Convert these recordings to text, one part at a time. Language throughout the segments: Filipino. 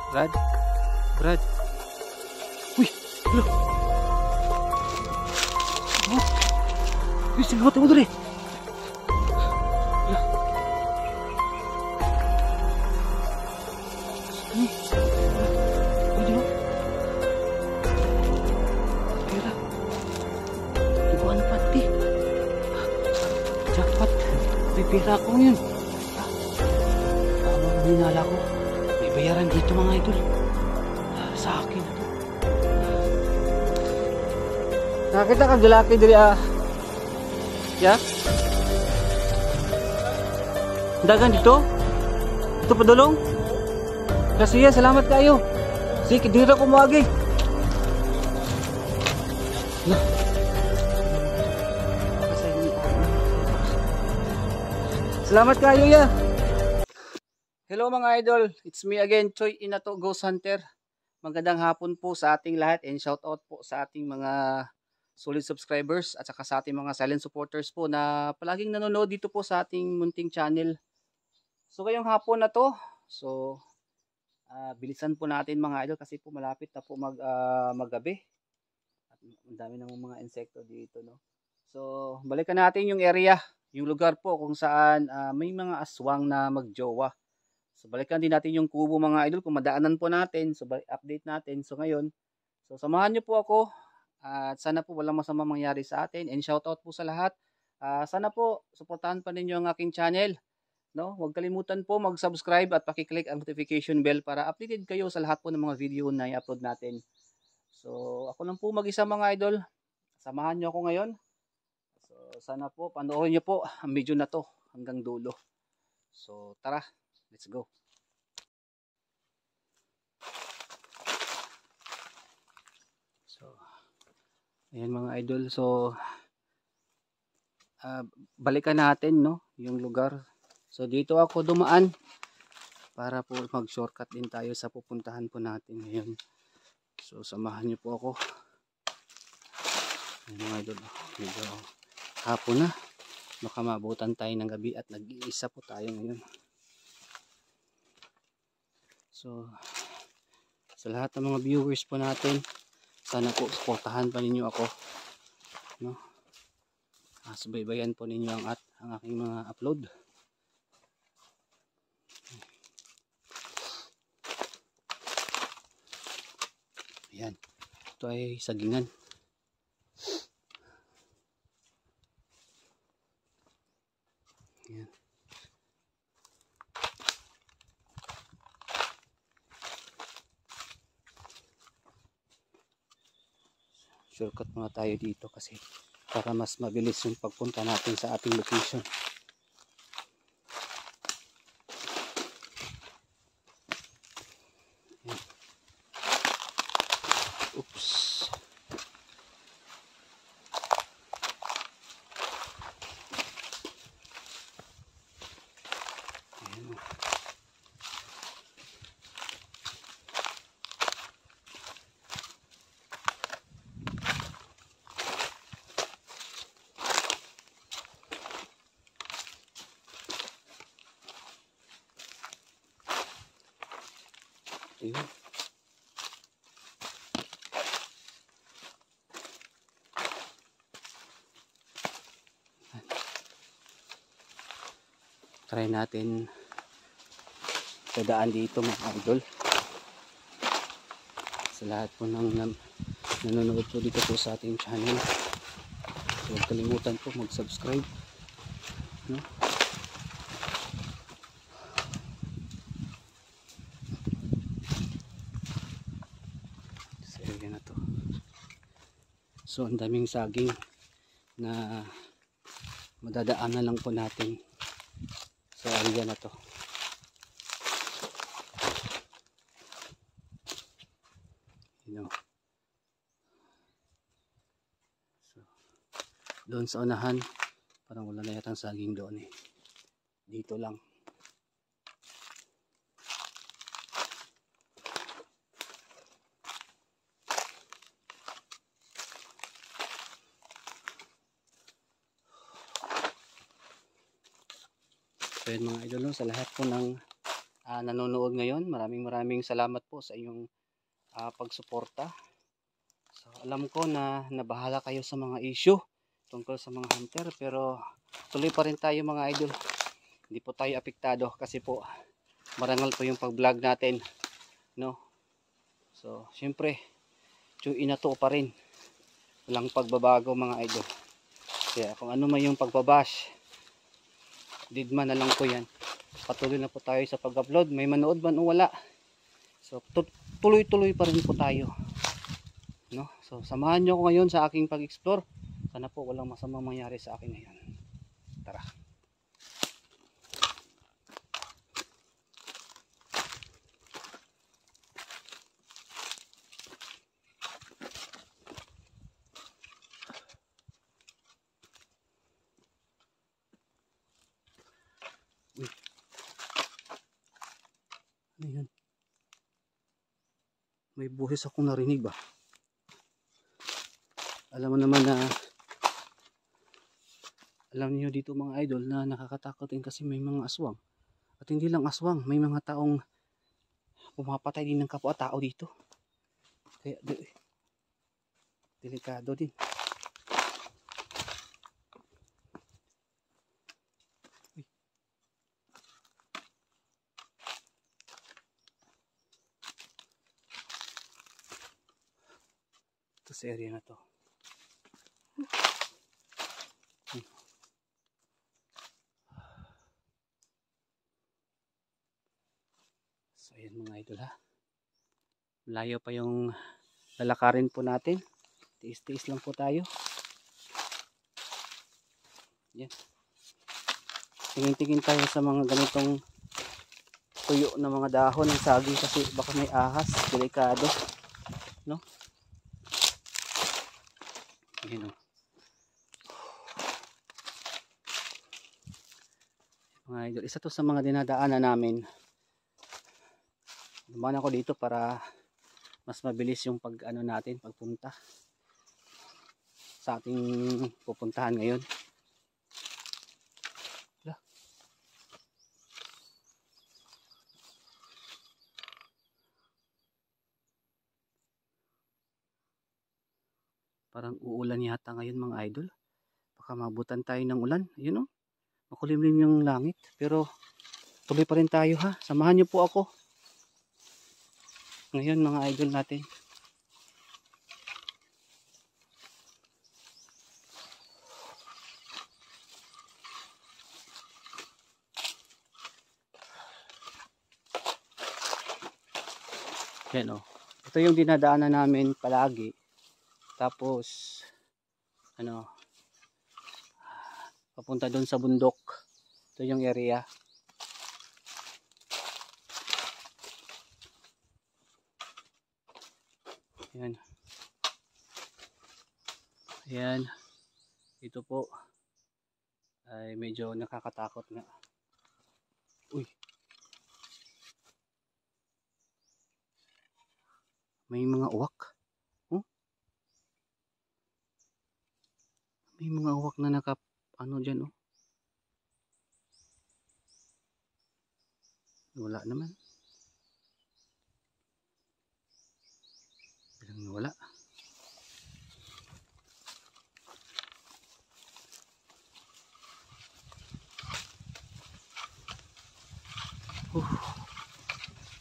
Brad? Brad? Uy! Hello! Uy, sinagot mo doon eh! Pira ko yun. Tama ko hinala ko. May bayaran dito mga idol. Sa akin na to. Nakakita ka galaki diri ya? Dagan dito? Ito padulong? Kasi salamat kayo. Sige, dira ko moagi. Salamat kayo ya. Hello mga idol, it's me again, Choy Inato Ghost Hunter. Magandang hapon po sa ating lahat and shout out po sa ating mga solid subscribers at saka sa ating mga silent supporters po na palaging nanonood dito po sa ating munting channel. So ngayong hapon na to, so bilisan po natin mga idol kasi po malapit na po maggabi. At ang dami ng mga insekto dito, no. So balikan natin yung area. Yung lugar po kung saan may mga aswang na magjowa. So balikan din natin yung kubo mga idol kung madaanan po natin. So update natin. So ngayon, so samahan niyo po ako at sana po walang masama mangyari sa atin and shout out po sa lahat. Sana po suportahan pa ninyo ang aking channel, no? Huwag kalimutan po mag-subscribe at paki-click ang notification bell para updated kayo sa lahat po ng mga video na i-upload natin. So ako lang po mag-isa mga idol. Samahan niyo ako ngayon. Sana po panoorin niyo po ang video na to hanggang dulo. So tara, let's go. So ayan mga idol, so balikan natin, no, yung lugar. So dito ako dumaan para po mag-shortcut din tayo sa pupuntahan po natin ngayon. So samahan niyo po ako. Ayan mga idol, medyo hapon na, baka maabutan tayo ng gabi at nag-iisa po tayo ngayon. So sa lahat ng mga viewers po natin, sana po suportahan pa ninyo ako, no? Subaybayan po ninyo ang aking mga upload. Ayan, ito ay sagingan. Ayan. Shortcut muna tayo dito kasi para mas mabilis yung pagpunta natin sa ating location. Ayan. Oops. Ayun. Try natin dadaan dito mga idol. Sa lahat po ng nanonood po dito po sa ating channel, so huwag kalimutan po mag-subscribe, no? So ang daming saging na madadaanan lang po natin sa area na to. You know. So doon sa unahan parang wala na yatang saging doon eh. Dito lang. So yun mga idol, sa lahat po ng nanonood ngayon. Maraming salamat po sa inyong pagsuporta. So, alam ko na nabahala kayo sa mga issue tungkol sa mga hunter, pero tuloy pa rin tayo mga idol. Hindi po tayo apektado kasi po marangal po yung pag-vlog natin, no? So, syempre, inato pa rin. Walang pagbabago mga idol. Kaya kung ano man yung pagbabash, didma na lang po yan. Patuloy na po tayo sa pag-upload. May manood man o wala. So, tuloy-tuloy pa rin po tayo. No? So, samahan nyo ko ngayon sa aking pag-explore. Sana po walang masamang mangyari sa akin ngayon. Tara. Uy. Ano yun? May buhis akong narinig ba? Alam mo naman na alam niyo dito mga idol na nakakatakot din kasi may mga aswang. At hindi lang aswang, may mga taong pumapatay din ng kapwa-tao dito. Kaya delikado din. Ito sa area na to. So ayan mga idol ha. Layo pa yung lalakarin po natin. Tiis-tiis lang po tayo. Yan. Tingin-tingin tayo sa mga ganitong tuyo na mga dahon ng saging kasi baka may ahas. Delikado. No? Ayan o. Mga idol, isa to sa mga dinadaanan namin. Dumaan ako dito para mas mabilis yung pagpunta sa ating pupuntahan ngayon. Parang uulan yata ngayon mga idol. Baka mabutan tayo ng ulan. Ayun o. Makulimlim yung langit. Pero tuloy pa rin tayo ha. Samahan niyo po ako. Ngayon mga idol natin. Yan o. Ito yung dinadaanan namin palagi. Tapos papunta doon sa bundok. Ito yung area. Ayan. Ayan. Ito po ay medyo nakakatakot nga. Uy. May mga uwak. Oh? May mga uwak na dyan oh. Wala naman. Bilang nawala.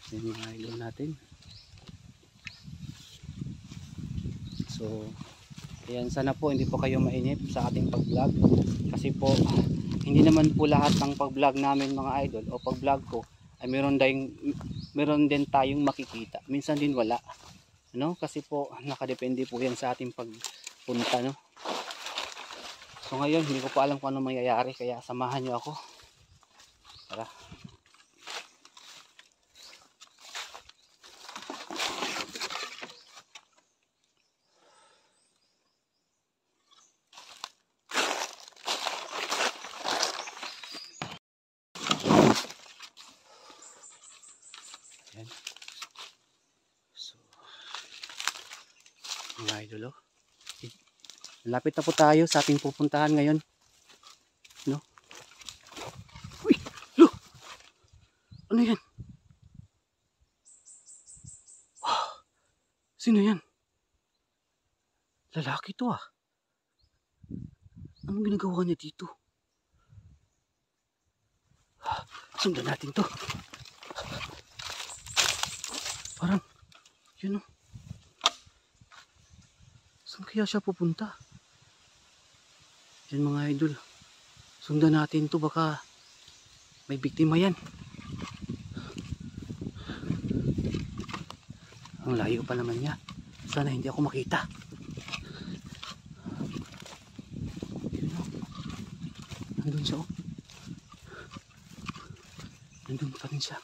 Yan mga idol natin. So ayan, sana po hindi po kayo mainip sa ating pag-vlog kasi po hindi naman po lahat ng pag-vlog namin mga idol o pag-vlog ko ay meron din tayong makikita. Minsan din wala. Kasi po nakadepende po yan sa ating pagpunta, no? So ngayon hindi ko pa alam kung ano mangyayari kaya samahan niyo ako. Tara. Ayan. So, mga idol, lapit na po tayo sa ating pupuntahan ngayon. No? Uy! Lo! Ano yan? Sino yan? Lalaki to ah. Anong ginagawa niya dito? Sundan natin to. Parang, yun o. Saan kaya siya pupunta? Yan mga idol. Sundan natin to, baka may biktima yan. Ang layo pa naman niya. Sana hindi ako makita. Yun o. Nandun siya o. Nandun pa rin siya.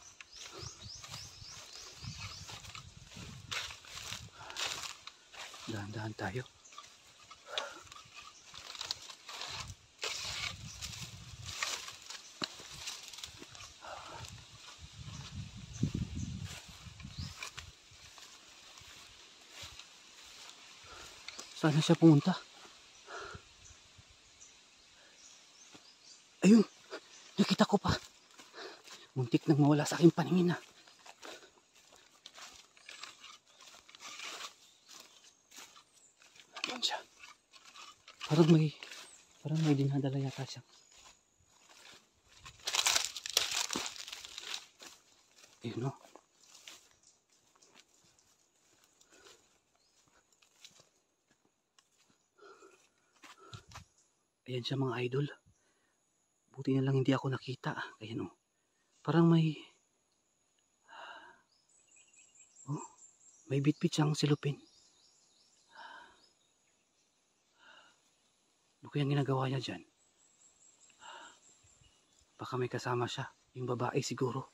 Dahan-dahan tayo. Saan siya pumunta? Ayun! Nakita ko pa. Muntik nang mawala sa aking paningin na. Ayan siya. Parang may dinadala yata siya. Ayun o. Ayan siya mga idol. Buti na lang hindi ako nakita. Ayan o. Parang may bitbit siyang silupin. Ano kayang ginagawa niya dyan? Baka may kasama siya. Yung babae siguro.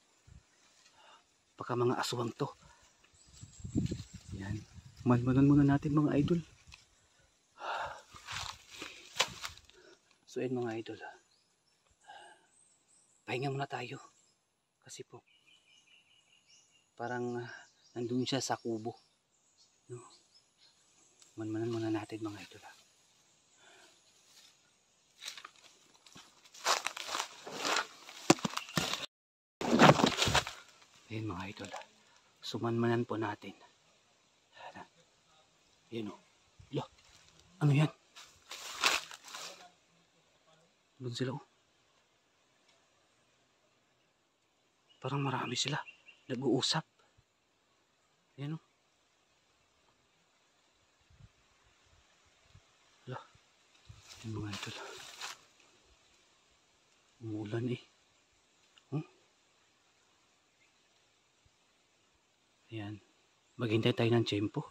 Baka mga aswang to. Yan. Malmanan muna natin mga idol. So yun mga idol. Pahinga muna tayo. Kasi po parang nandun siya sa kubo. No? Manmanan muna natin mga idol. Ayan mga idol. Sumanmanan po natin. Ayan o. Ano yan? Doon sila o. Parang marami sila. Nag-uusap. Ayan o. Ayan mga idol. Umuulan eh. Ayan. Maghintay tayo ng tiyempo.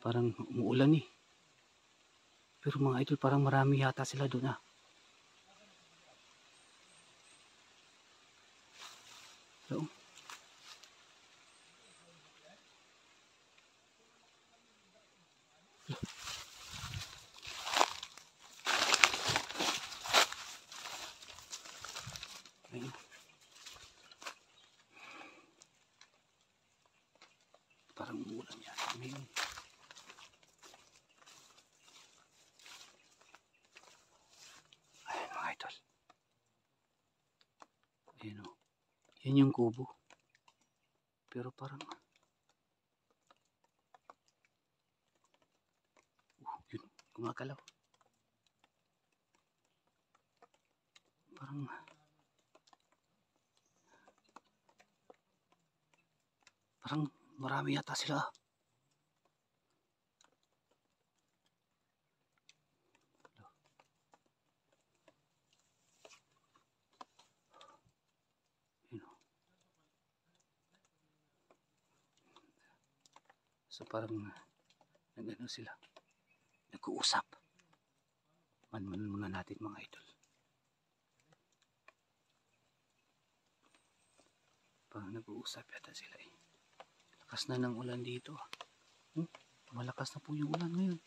Parang umuulan eh. Pero mga idol, parang marami yata sila doon ah. So, ayun. Parang umuulan yata. Ayun. Ayan mga idol. Ayan o. Yan yung kubo. Pero parang yun, gumagalaw. Parang marami yata sila. So parang nag-ano sila, nag-uusap. Manmanan muna natin mga idol. Parang nag-uusap yata sila eh. Lakas na ng ulan dito. Malakas na po yung ulan ngayon.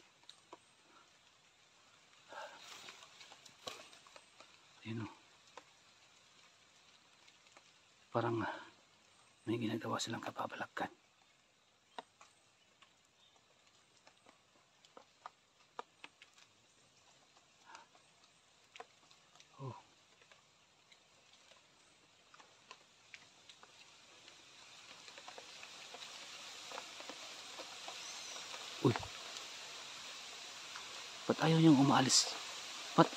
Ayun o. Parang may ginagawa silang kababalaghan. Ba't ayaw niyang umaalis? Ba't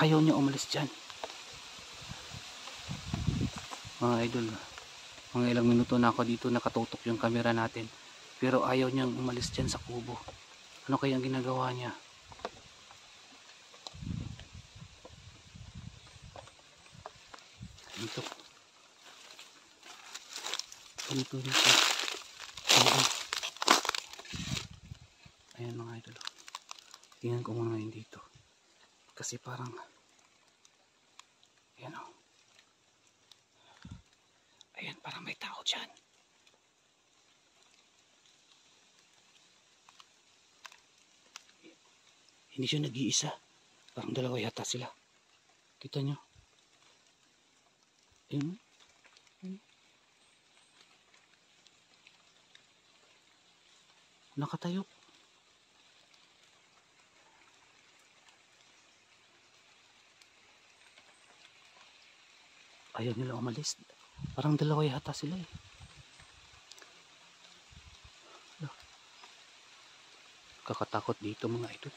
ayaw niya umalis dyan? Mga idol, mga ilang minuto na ako dito nakatutok yung camera natin. Pero ayaw niyang umalis dyan sa kubo. Ano kaya ang ginagawa niya? Dito. Dito. Ayan. Ayan mga idol. Tingnan ko muna ngayon dito. Kasi parang ayan o. Ayan, parang may tao dyan. Hindi siya nag-iisa. Parang dalawa yata sila. Kita nyo? Ayan. Nakatayo. Ayaw nila umalis. Parang dalawa yata sila eh. Kakatakot dito mga ito.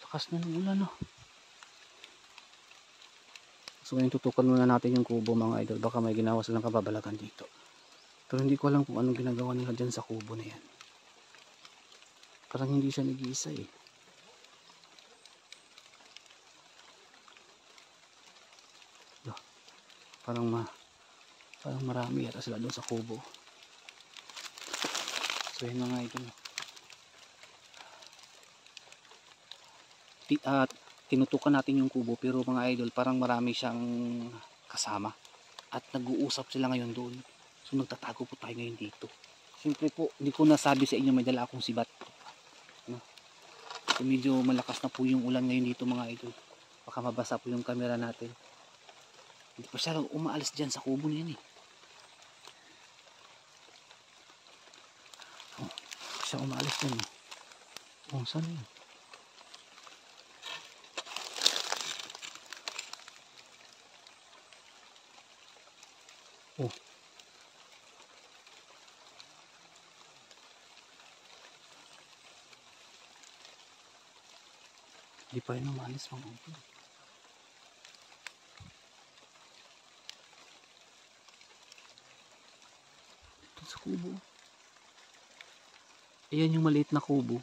Lakas na ng ulan oh. So ngayon tutukan muna natin yung kubo mga idol. Baka may ginawa silang kababalagan dito. Pero hindi ko alam kung anong ginagawa nila dyan sa kubo na yan. Parang hindi siya nag-iisa eh. Parang marami yata sila doon sa kubo. So yun mga idol. Tinutukan natin yung kubo pero mga idol parang marami siyang kasama. At nag-uusap sila ngayon doon. So nagtatago po tayo ngayon dito. Siyempre po hindi ko nasabi sa inyo may dala akong sibat. No? So medyo malakas na po yung ulan ngayon dito mga idol. Baka mabasa po yung camera natin. Hindi pa siya umaalis dyan sa kubo na yan eh. Oh, siya umaalis dyan eh. Oh, saan yun? Oh. Hindi pa yun umaalis mga idol. Sa kubo. Ayan yung maliit na kubo.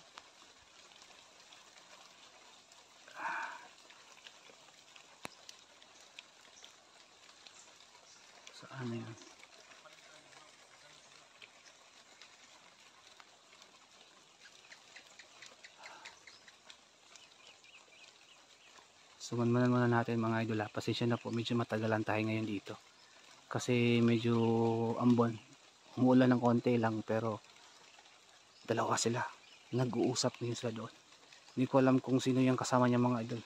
Saan na yun? Sumanmanan muna natin mga idol. Pasensya na po, medyo matagalan tayo ngayon dito. Kasi medyo ambon. Umuulan ng konti lang pero dalawa sila. Nag-uusap ngayon sila doon. Hindi ko alam kung sino yung kasama niya mga idol.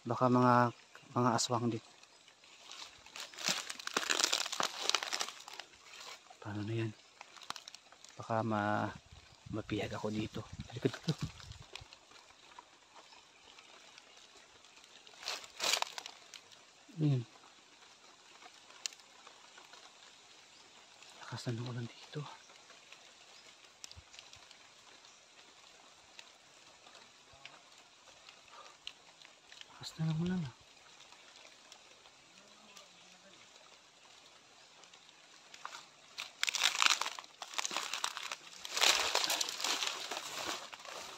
Baka mga aswang din. Paano na yan? Baka mapiyag ako dito. Likod ko. Ayan. Lakas na ng ulan dito. Lakas na ng ulan ah.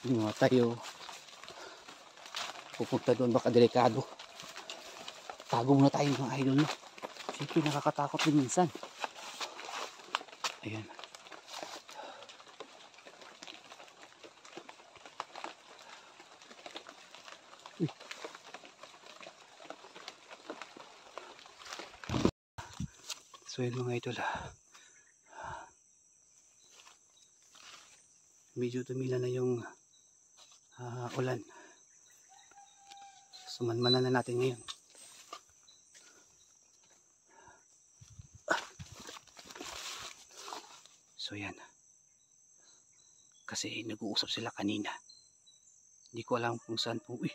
Hindi mga tayo pupunta doon, baka delikado. Tago muna tayo mga idol no. Siyempre nakakatakot din minsan. Ayan. Uy. So yun mga idol medyo tumila na yung ulan. Sumanmanan na natin ngayon. So yan. Kasi nag-uusap sila kanina. Hindi ko alam kung saan po. Uy.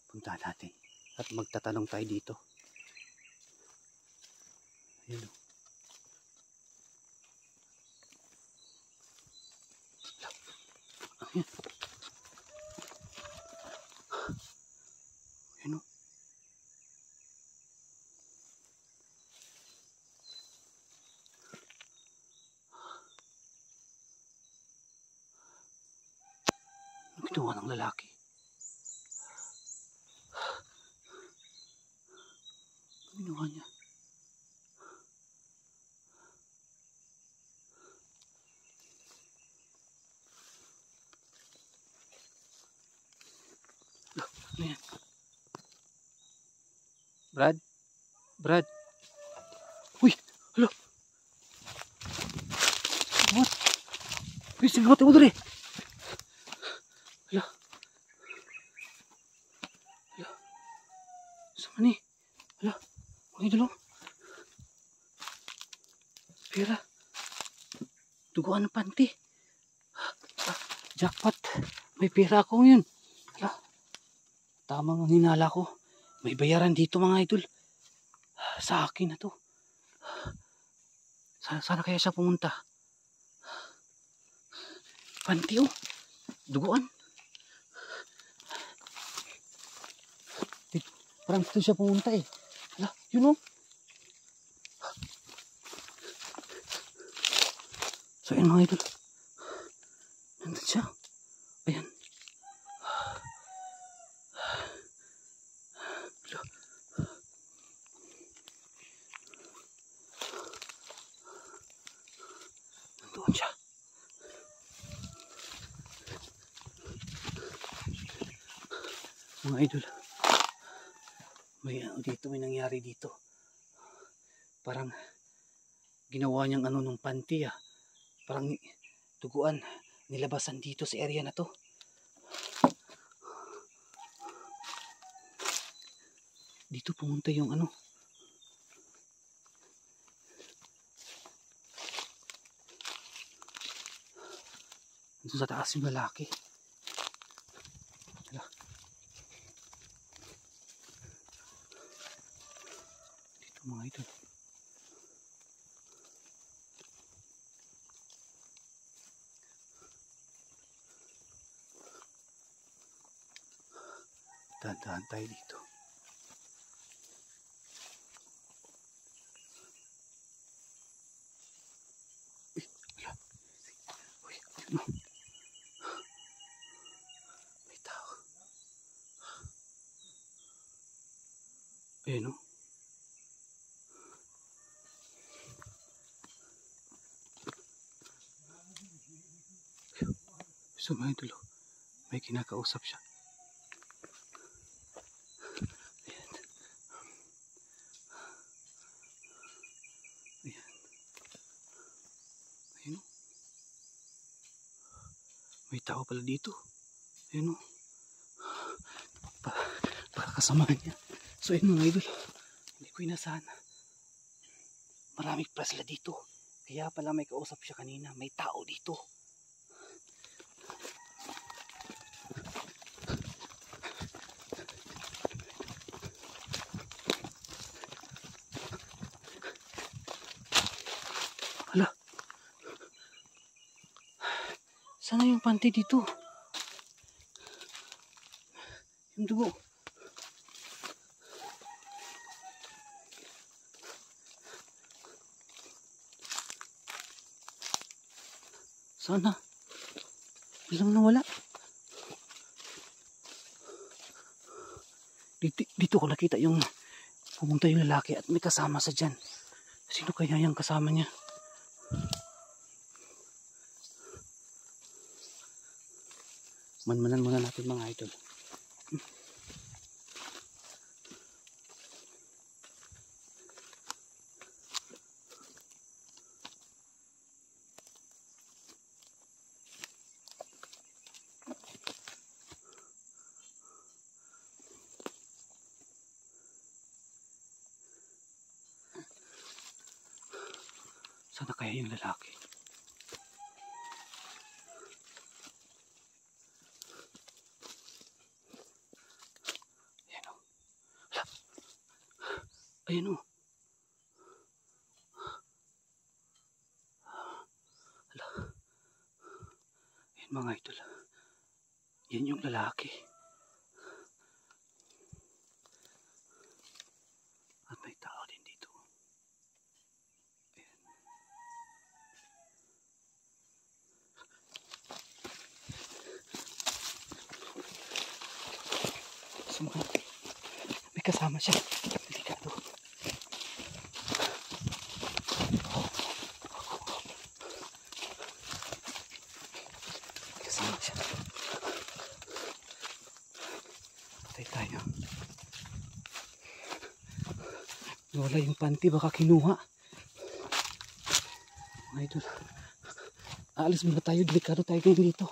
Punta natin. At magtatanong tayo dito. Ayun o. Ayan. Ayan o. Ano ginawa ng lalaki? Ano ginawa niya? Ano yan? Brad? Brad? Uy! Hala! What? Uy, sigawat mo doon eh! Hala! Hala! Saan ni? Hala! Mga idol oh! Pera! Duguan ng panty! Jackpot! May pera ako ngayon! Hala! Tamang ang hinala ko. May bayaran dito mga idol. Sa akin na to. Sana kaya siya pumunta. Panty oh. Duguan. Parang dito siya pumunta eh. Hala, yun oh. So yun mga idol. Nandun siya. Ayan. Nandun siya. Mga idol. May dito, may nangyari dito. Parang ginawa niyang ano nung panty ah. Parang duguan. Nilabasan dito sa area na to. Dito pumunta yung ano. Dito sa taas yung lalaki. Hala. Dito mga idol. Dahan-dahan tayo dito. Uy, ano? May tao. Ayun o. So mga idol, may kinakausap siya. Ayan. Ayan. Ayun o. May tao pala dito. Ayun o. Para kasama niya. So ayun mga idol, hindi ko inasahan. Maraming plasla dito. Kaya pala may kausap siya kanina. May tao dito. Hala. Sana yung panty dito? Yung dugo. Sana. Bilang nawala. Dito ko nakita yung pumunta yung lalaki at may kasama sa dyan. Sino kaya yung kasama niya? Manmanan muna natin mga idol. Sana kaya yung lalaki? Ayan o. Ayan o. Ayan mga idol. Yan yung lalaki. At may tao din dito. Ayan. Sumunod. May kasama siya. Delikado. May kasama siya. Patay tayo. Wala yung panty, baka kinuha. Mga idol. Aalis muna tayo, delikado tayo ngayon dito.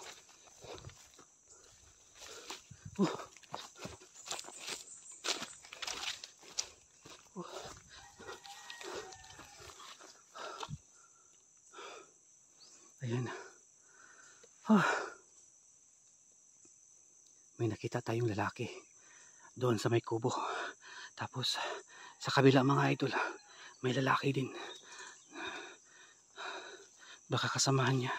Ayan. May nakita tayong lalaki doon sa may kubo. Tapos sa kabila mga idol, may lalaki din. Baka kasamahan niya.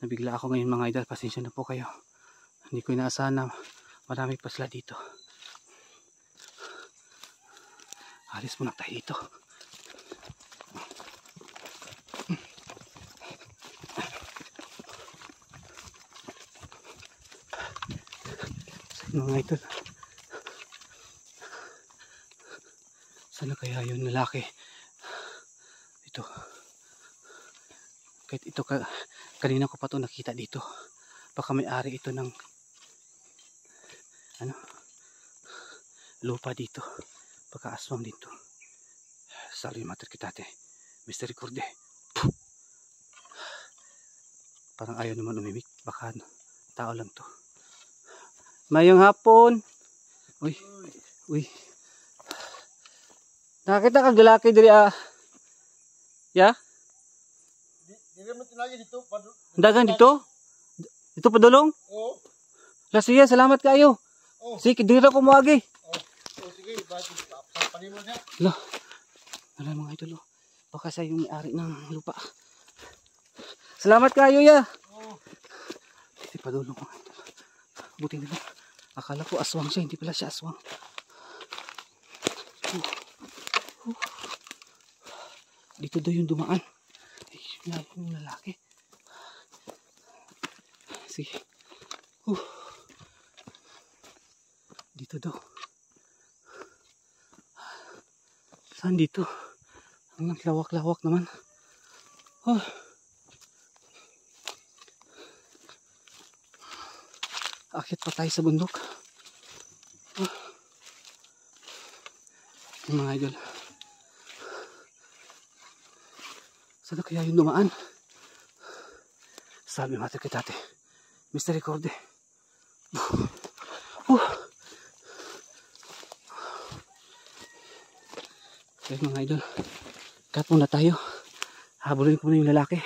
Nabigla ako ngayon mga idol, pasensya na po kayo. Hindi ko inaasahan na marami pa sila dito. Alis muna tayo dito. Mga idol, sana kaya yung lalaki ito, kahit ito kanina ko pa to nakita dito, baka may ari ito ng ano, lupa dito, baka aswang dito. Sorry mater kitate, Mr. Recorde. Parang ayaw naman umimik, baka tao lang to. Mayong hapon. Uy. Uy. Nakita kang lalaki diri Ya? Di mo tinagi dito. Dagan dito? Dito padulong? Oo. Lasiya, salamat kayo. Oh. Sige, diri ko moagi. Oh. So, sige, bakit sa panimo niya? Lo. Wala mga idol. Baka sa yung may-ari ng lupa. Salamat kayo ya. Oo. Dito padulong mga idol. Buti nila. Akala ko aswang siya, hindi pala siya aswang. Dito daw yung dumaan. Ay, yung lalaki. Sige. Dito daw. Saan dito? Ang lawak-lawak naman. Akit pa tayo sa bundok. Yung mga idol. Saan kaya yung dumaan? Salve mater kitate, Mr. Recorde. Okay mga idol, cut muna tayo. Habulin ko muna yung lalaki.